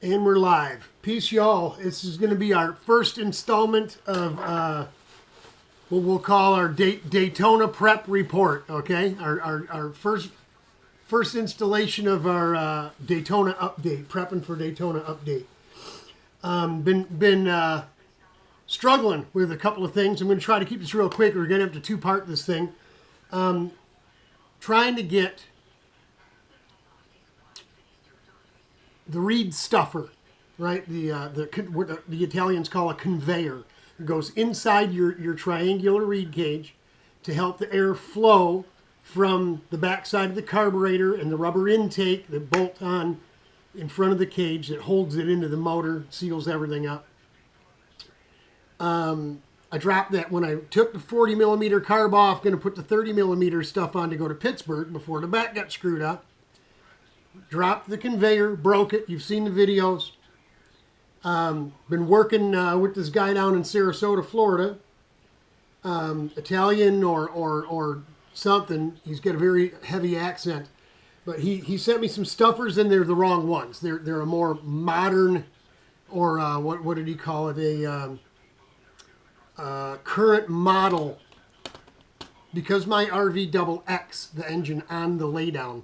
And we're live. Peace, y'all. This is going to be our first installment of what we'll call our Daytona prep report. Okay, our first installation of our Daytona update, prepping for Daytona update. Been struggling with a couple of things. I'm going to try to keep this real quick. We're going to have to two-part this thing. Trying to get the reed stuffer, right? What the Italians call a conveyor. It goes inside your triangular reed cage to help the air flow from the backside of the carburetor and the rubber intake that bolt on in front of the cage that holds it into the motor, seals everything up. I dropped that when I took the 40 millimeter carb off, going to put the 30 millimeter stuff on to go to Pittsburgh before the back got screwed up. Dropped the conveyor, broke it. You've seen the videos. Been working with this guy down in Sarasota, Florida. Italian or something. He's got a very heavy accent. But he sent me some stuffers, and they're the wrong ones. They're a more modern, or what did he call it? A current model. Because my RV XX, the engine on the laydown,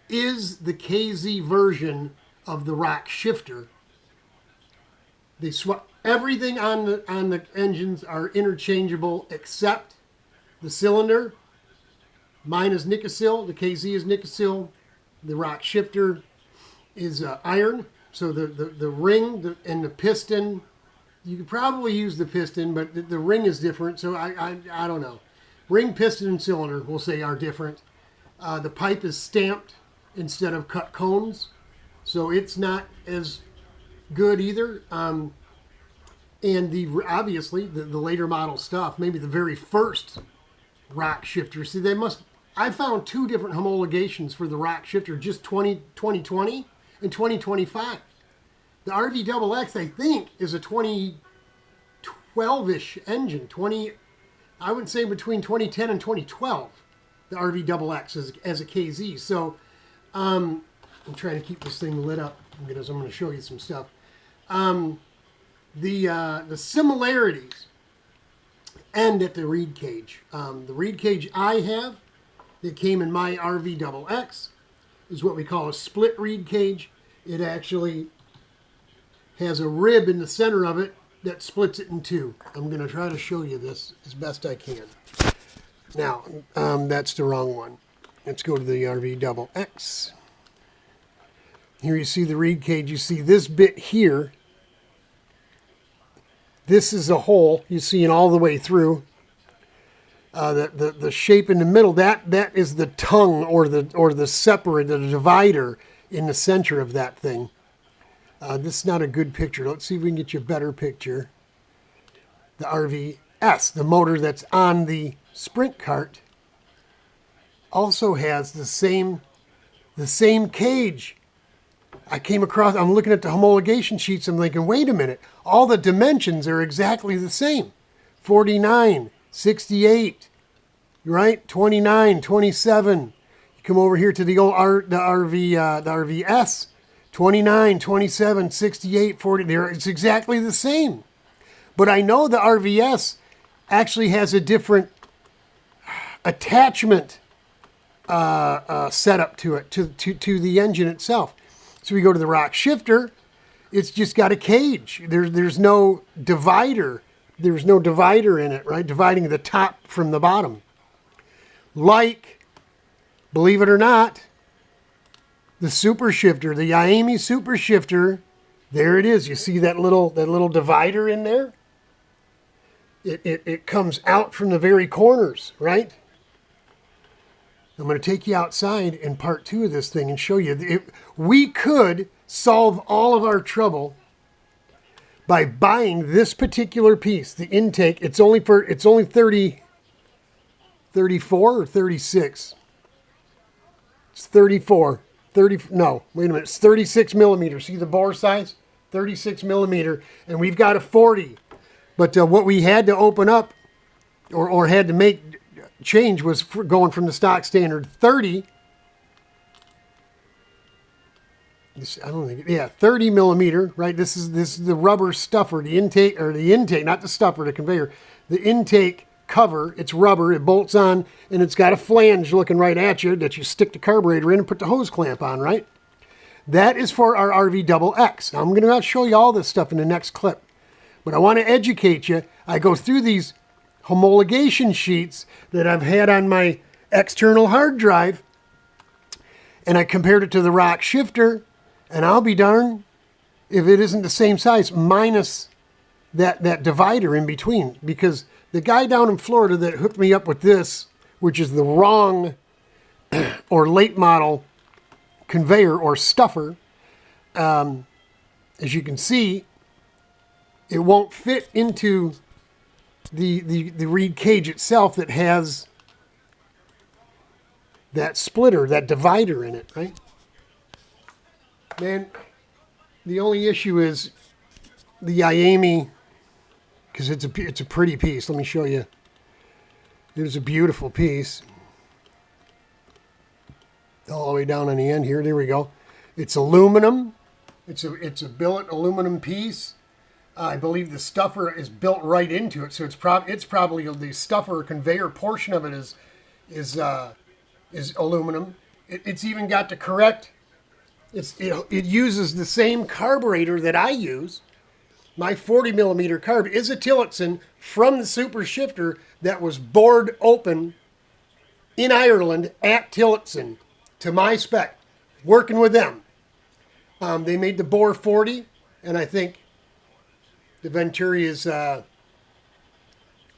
is the KZ version of the rock shifter. They swap everything on the engines are interchangeable except the cylinder. Mine is Nicosil, the KZ is Nicosil, the rock shifter is iron. So the ring and the piston, you could probably use the piston, but the ring is different. So I don't know. Ring, piston, and cylinder, we'll say, are different. The pipe is stamped instead of cut cones, so it's not as good either. And obviously the later model stuff, maybe the very first rock shifter. See, I found two different homologations for the rock shifter, just 2020 and 2025. The RV XX, I think, is a 2012-ish engine. I would say between 2010 and 2012. The RV XX as a KZ. So I'm trying to keep this thing lit up because I'm going to show you some stuff. The similarities end at the reed cage. The reed cage I have that came in my RV XX is what we call a split reed cage. It actually has a rib in the center of it that splits it in two. I'm going to try to show you this as best I can. Now, that's the wrong one. Let's go to the RV XX. Here you see the reed cage. You see this bit here. This is a hole. You see it all the way through. The shape in the middle, that is the tongue or the separator, the divider in the center of that thing. This is not a good picture. Let's see if we can get you a better picture. The RVS, the motor that's on the sprint cart, also has the same cage. I'm looking at the homologation sheets. I'm thinking, wait a minute. All the dimensions are exactly the same. 49, 68, right? 29, 27. You come over here to the old the RVS. 29, 27, 68, 40. It's exactly the same. But I know the RVS actually has a different attachment setup to it, to the engine itself. So we go to the rock shifter. It's just got a cage. There's no divider. There's no divider in it, right? Dividing the top from the bottom. Like, believe it or not, the super shifter, the Iami super shifter, there it is. You see that little divider in there? It comes out from the very corners, right? I'm going to take you outside in part 2 of this thing and show you. We could solve all of our trouble by buying this particular piece, the intake. It's only 34 or 36. It's 34. No, wait a minute. It's 36 millimeters. See the bore size? 36 millimeter. And we've got a 40. But what we had to open up or had to make change was going from the stock standard 30 I don't think, yeah, 30 millimeter, right? This is the rubber stuffer, the intake, not the stuffer, the conveyor, the intake cover. It's rubber, it bolts on, and it's got a flange looking right at you that you stick the carburetor in and put the hose clamp on, right? That is for our RV XX. Now, I'm going to show you all this stuff in the next clip, but I want to educate you. I go through these homologation sheets that I've had on my external hard drive, and I compared it to the rock shifter, and I'll be darned if it isn't the same size, minus that divider in between. Because the guy down in Florida that hooked me up with this, which is the wrong or late model conveyor or stuffer, as you can see, it won't fit into the reed cage itself that has that splitter, that divider in it, right? Man, the only issue is the Iami, because it's a pretty piece. Let me show you. There's a beautiful piece. All the way down on the end here. There we go. It's aluminum. It's a billet aluminum piece. I believe the stuffer is built right into it, so it's probably the stuffer conveyor portion of it is aluminum. It's even got the correct. It uses the same carburetor that I use. My 40 millimeter carb is a Tillotson from the Super Shifter that was bored open in Ireland at Tillotson to my spec, working with them. They made the bore 40, and I think the Venturi is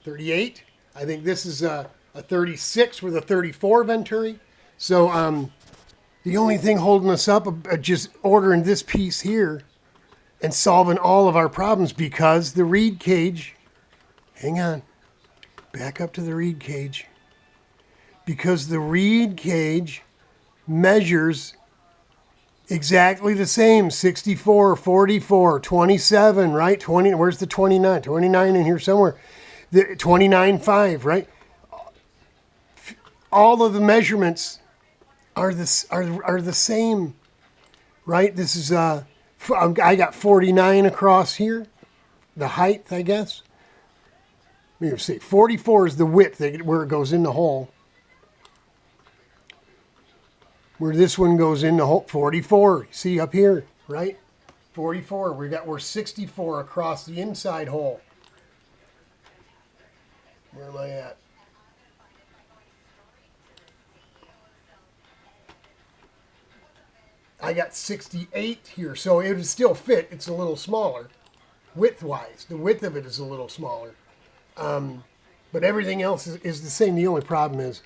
38. I think this is a 36 with a 34 Venturi. So the only thing holding us up just ordering this piece here and solving all of our problems, because the reed cage, hang on, back up to the reed cage, because the reed cage measures exactly the same, 64, 44, 27, right? 20, where's the 29? 29 in here somewhere. The 29.5, right? All of the measurements are the same, right? This is I got 49 across here, the height, I guess. Let me see. 44 is the width where it goes in the hole. Where this one goes in the hole, 44. See up here, right? 44. We're 64 across the inside hole. Where am I at? I got 68 here, so it would still fit. It's a little smaller, width-wise. The width of it is a little smaller. But everything else is the same. The only problem is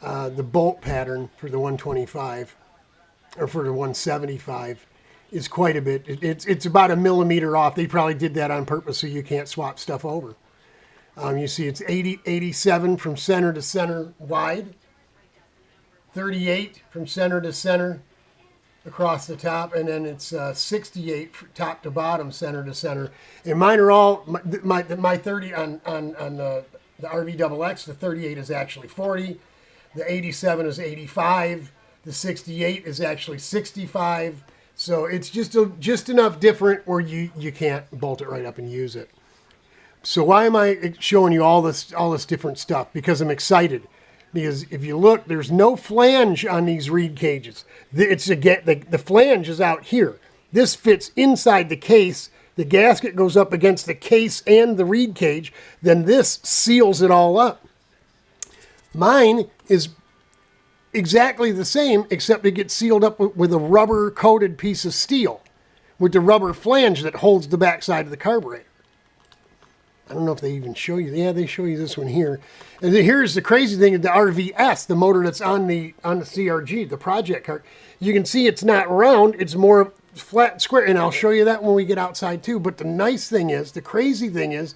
the bolt pattern for the 125, or for the 175, is quite a bit. It's about a millimeter off. They probably did that on purpose so you can't swap stuff over. You see it's 87 from center to center wide, 38 from center to center across the top, and then it's 68 top to bottom, center to center. And mine are all, my 30 on the RV XX, the 38 is actually 40, the 87 is 85, the 68 is actually 65. So it's just enough different where you can't bolt it right up and use it. So why am I showing you all this different stuff? Because I'm excited. Because if you look, there's no flange on these reed cages. The flange is out here. This fits inside the case. The gasket goes up against the case and the reed cage. Then this seals it all up. Mine is exactly the same, except it gets sealed up with a rubber-coated piece of steel with the rubber flange that holds the backside of the carburetor. I don't know if they even show you. Yeah, they show you this one here. And here's the crazy thing: the RVS, the motor that's on the CRG, the project cart. You can see it's not round; it's more flat and square. And I'll show you that when we get outside too. But the nice thing is, the crazy thing is,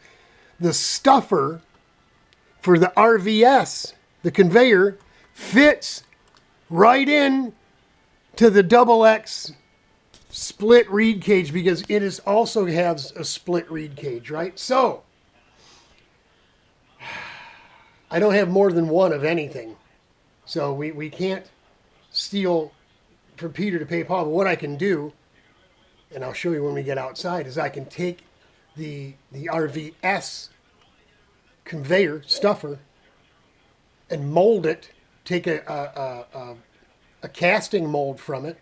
the stuffer for the RVS, the conveyor, fits right in to the XX split reed cage, because it also has a split reed cage, right? So I don't have more than one of anything. So we can't steal for Peter to pay Paul. But what I can do, and I'll show you when we get outside, is I can take the RVS conveyor stuffer and mold it. Take a casting mold from it.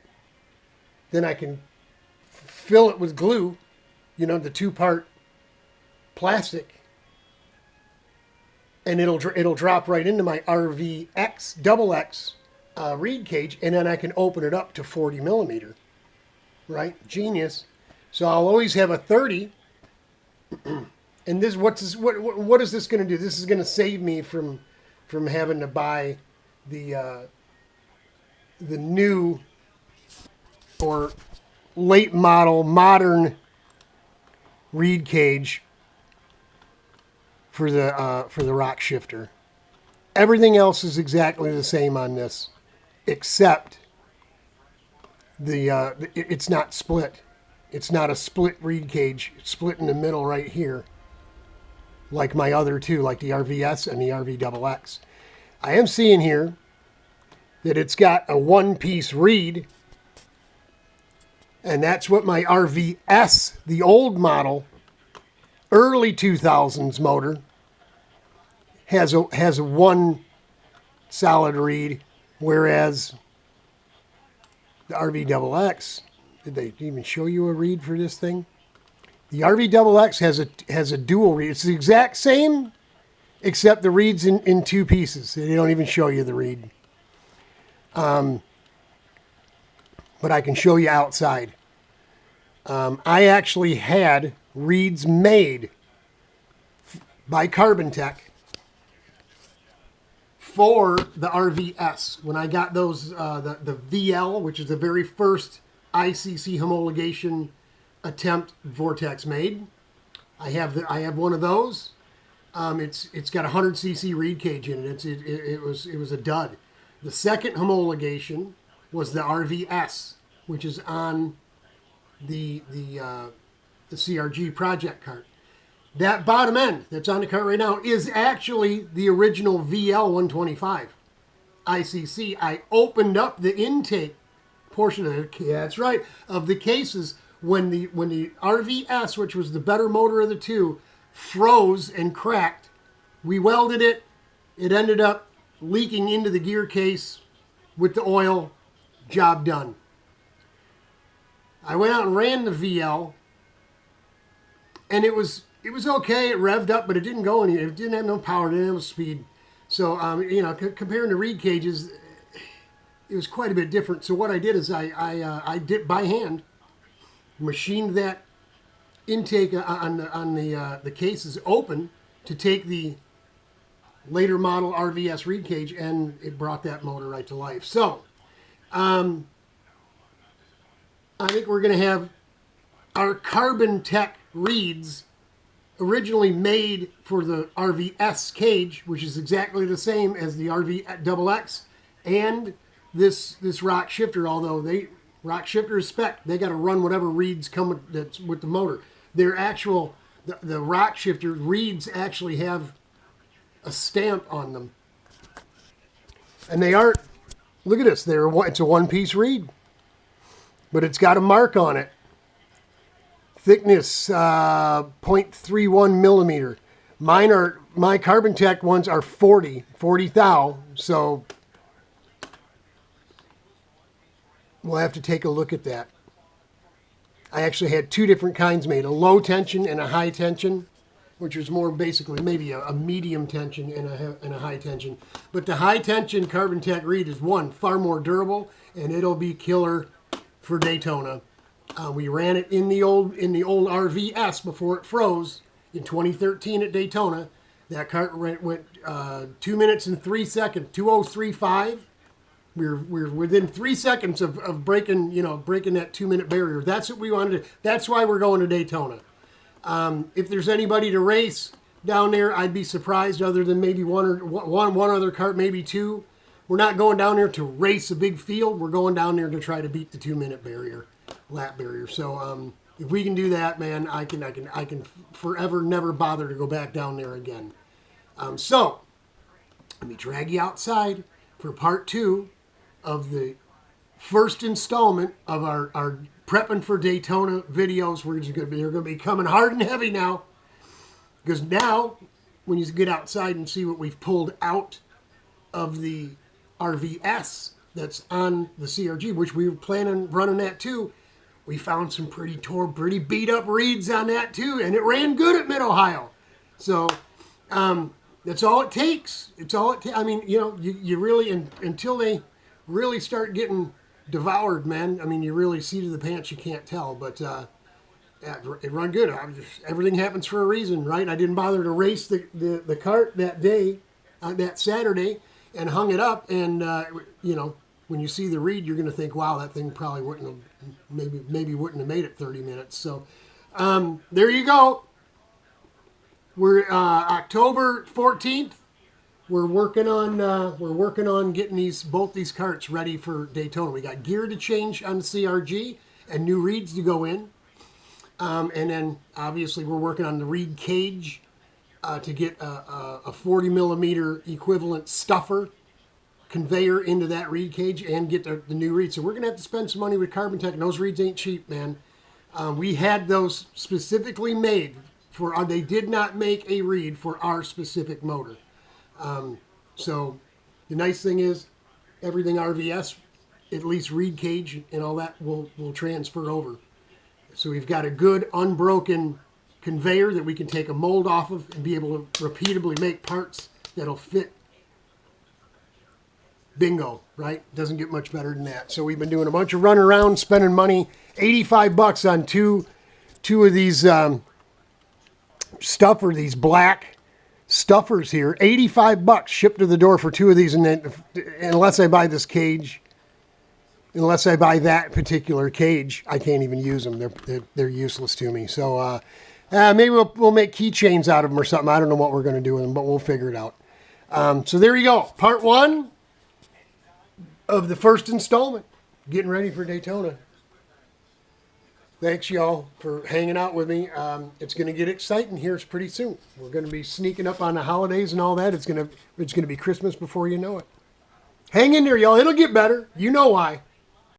Then I can fill it with glue, you know, the 2-part plastic, and it'll drop right into my RVX double X reed cage, and then I can open it up to 40 millimeter. Right, genius. So I'll always have a 30. And this, what is this going to do? This is going to save me from having to buy the new or late model modern reed cage for the rock shifter. Everything else is exactly the same on this, except it's not split. It's not a split reed cage. It's split in the middle right here, like my other two, like the RVS and the RVXX. I am seeing here that it's got a one-piece reed, and that's what my RVS, the old model, early 2000s motor, has a one solid reed, whereas the RVXX, did they even show you a reed for this thing? The RVXX has a dual reed. It's the exact same, except the reed's in two pieces. They don't even show you the reed. But I can show you outside. I actually had reeds made by Carbon Tech for the RVS. When I got those, the VL, which is the very first ICC homologation attempt Vortex made, I have one of those. It's got a 100cc reed cage in it. It was a dud. The second homologation was the RVS, which is on the CRG project cart. That bottom end that's on the cart right now is actually the original VL 125 ICC. I opened up the intake portion of it. Yeah, that's right, of the cases when the RVS, which was the better motor of the two, froze and cracked. We welded it. It ended up leaking into the gear case with the oil. Job done. I went out and ran the VL, and it was okay. It revved up, but it didn't go any. It didn't have no power. It didn't have speed. So you know, comparing the reed cages, it was quite a bit different. So what I did is I did by hand, machined that intake on the cases open to take the later model RVS reed cage, and it brought that motor right to life. So I think we're going to have our Carbon Tech reeds originally made for the RVS cage, which is exactly the same as the RVXX, and this rock shifter, although rock shifter is spec, they got to run whatever reeds come with the motor. Their actual, the rock shifter reeds actually have a stamp on them. And they aren't, look at this, it's a one-piece reed, but it's got a mark on it. Thickness, 0.31 millimeter. My Carbon Tech ones are 40 thou, so we'll have to take a look at that. I actually had two different kinds made, a low tension and a high tension, which was more basically maybe a medium tension and a high tension. But the high tension Carbon Tech reed is far more durable, and it'll be killer for Daytona. We ran it in the old RVS before it froze in 2013 at Daytona. That cart went 2 minutes and 3 seconds, 2035. We're within 3 seconds of breaking that 2-minute barrier. That's what we wanted to. That's why we're going to Daytona. If there's anybody to race down there, I'd be surprised. Other than maybe one other cart, maybe two. We're not going down there to race a big field. We're going down there to try to beat the 2-minute barrier, lap barrier. So if we can do that, man, I can forever never bother to go back down there again. So let me drag you outside for part 2 of the first installment of our prepping for Daytona videos. They're going to be coming hard and heavy now. Because now, when you get outside and see what we've pulled out of the RVS that's on the CRG, which we were planning running that too, we found some pretty beat up reeds on that too, and it ran good at Mid-Ohio. So that's all it takes. It's all it I mean, you really, until they really start getting devoured, man, I mean, you really see to the pants, you can't tell, but it run good. Everything happens for a reason, right? I didn't bother to race the cart that day, that Saturday, and hung it up. And when you see the reed, you're going to think, wow, that thing probably wouldn't have, maybe wouldn't have made it 30 minutes. So there you go. We're October 14th. We're working on getting both these carts ready for Daytona. We got gear to change on the CRG and new reeds to go in. And then obviously we're working on the reed cage to get a 40 millimeter equivalent stuffer conveyor into that reed cage and get the new reeds. So we're going to have to spend some money with Carbon Tech, and those reeds ain't cheap, man. We had those specifically made for, they did not make a reed for our specific motor. So the nice thing is everything RVS, at least reed cage and all that, will transfer over. So we've got a good unbroken conveyor that we can take a mold off of and be able to repeatably make parts that'll fit. Bingo, right? Doesn't get much better than that. So we've been doing a bunch of running around, spending money, $85 on two of these these black stuffers here. $85 shipped to the door for two of these, and then unless I buy this cage. Unless I buy that particular cage, I can't even use them. They're useless to me. So maybe we'll make keychains out of them or something. I don't know what we're going to do with them, but we'll figure it out. So there you go. Part 1 of the first installment. Getting ready for Daytona. Thanks, y'all, for hanging out with me. It's going to get exciting here pretty soon. We're going to be sneaking up on the holidays and all that. It's going to be Christmas before you know it. Hang in there, y'all. It'll get better. You know why.